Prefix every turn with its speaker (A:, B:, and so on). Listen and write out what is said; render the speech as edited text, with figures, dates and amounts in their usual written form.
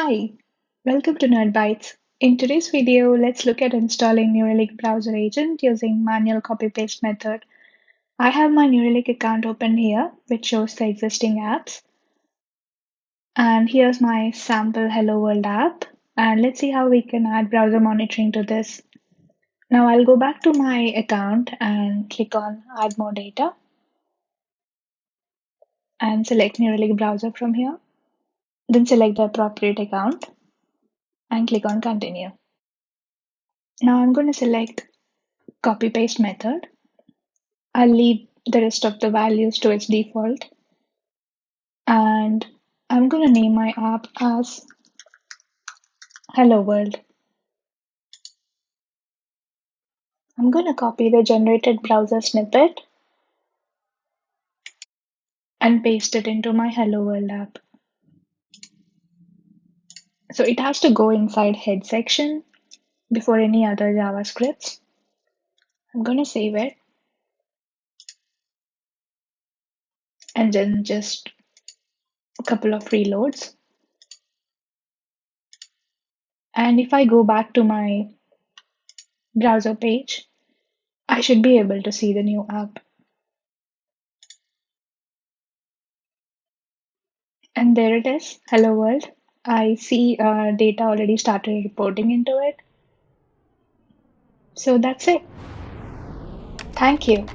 A: Hi, welcome to Nerd Bytes. In today's video, let's look at installing New Relic Browser agent using manual copy-paste method. I have my New Relic account open here, which shows the existing apps. And here's my sample Hello World app. And let's see how we can add browser monitoring to this. Now I'll go back to my account and click on Add More Data and select New Relic Browser from here. Then select the appropriate account and click on Continue. Now I'm going to select Copy Paste method. I'll leave the rest of the values to its default. And I'm going to name my app as Hello World. I'm going to copy the generated browser snippet and paste it into my Hello World app. So it has to go inside head section before any other JavaScripts. I'm going to save it. And then just a couple of reloads. And if I go back to my browser page, I should be able to see the new app. And there it is, Hello World. I see data already started reporting into it. So that's it. Thank you.